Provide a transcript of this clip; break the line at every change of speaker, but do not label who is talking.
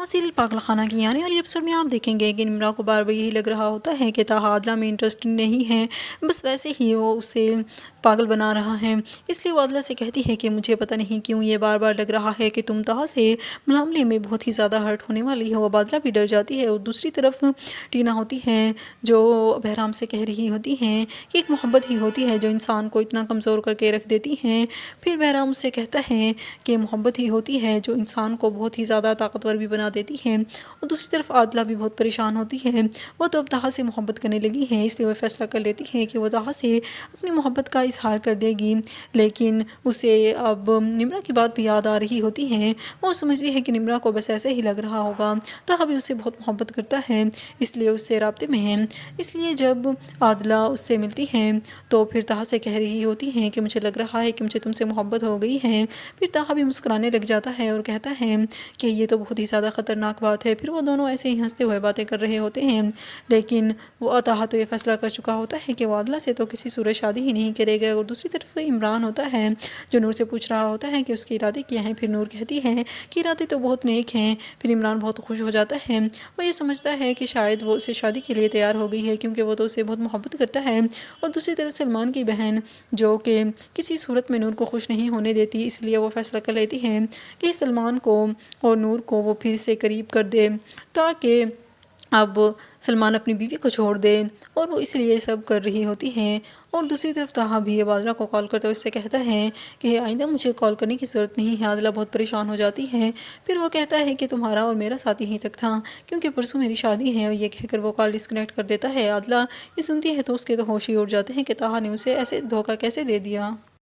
Drama serial पागल खाना की यानी वाली एपिसोड में आप देखेंगे कि निम्रा को बार बार यही लग रहा होता है कि ताहा आदला में इंटरेस्ट नहीं है, बस वैसे ही वो उसे पागल बना रहा है। इसलिए वो आदला से कहती है कि मुझे पता नहीं क्यों ये बार बार लग रहा है कि तुम ताहा से मामले में बहुत ही ज़्यादा हर्ट होने वाली हो। अब आदला भी डर जाती है और दूसरी तरफ टीना होती है जो बहराम से कह रही होती हैं कि एक मोहब्बत ही होती है जो इंसान को इतना कमज़ोर करके रख देती है। फिर बहराम उससे कहता है कि मोहब्बत ही होती है जो इंसान को बहुत ही ज़्यादा ताकतवर भी बना देती है। और दूसरी तरफ आदला भी बहुत परेशान होती है, वो तो अब ताहा से मोहब्बत करने लगी है, इसलिए वो फैसला कर लेती है कि वो ताहा से अपनी मोहब्बत का इजहार कर देगी। लेकिन उसे अब निम्रा की बात भी याद आ रही होती है। वो समझती है कि निम्रा को बस ऐसे ही लग रहा होगा, ताहा भी उससे बहुत मोहब्बत करता है, इसलिए उससे राब्ते में है। इसलिए जब आदला उससे मिलती है तो फिर ताहा से कह रही होती हैं कि मुझे लग रहा है कि मुझे तुमसे मोहब्बत हो गई है। फिर ताहा भी मुस्कुराने लग जाता है और कहता है कि ये तो बहुत ही ज़्यादा ख़तरनाक बात है। फिर वो दोनों ऐसे ही हंसते हुए बातें कर रहे होते हैं, लेकिन वो ताहा तो ये फैसला कर चुका होता है कि वो आदला से तो किसी सूरत शादी ही नहीं करेगा। और दूसरी तरफ इमरान होता है जो नूर से पूछ रहा होता है कि उसके इरादे क्या हैं। फिर नूर कहती है कि इरादे तो बहुत नेक हैं। फिर इमरान बहुत खुश हो जाता है, वो ये समझता है कि शायद वो उससे शादी के लिए तैयार हो गई है क्योंकि वो तो उससे बहुत मोहब्बत करता है। और दूसरी तरफ सलमान की बहन जो कि किसी सूरत में नूर को खुश नहीं होने देती, इसलिए वो फैसला कर लेती है कि सलमान को और नूर को वो फिर से करीब कर दे ताकि अब सलमान अपनी बीवी को छोड़ दे। और वो इसलिए सब कर रही होती हैं। और दूसरी तरफ ताहा भी आदला को कॉल करते हुए उससे कहता है कि आइंदा मुझे कॉल करने की ज़रूरत नहीं है। आदला बहुत परेशान हो जाती है। फिर वो कहता है कि तुम्हारा और मेरा साथ यहीं तक था क्योंकि परसों मेरी शादी है, और ये कहकर वो कॉल डिस्कनेक्ट कर देता है। आदला ये सुनती है तो उसके तो होश ही उड़ जाते हैं कि ताहा ने उसे ऐसे धोखा कैसे दे दिया।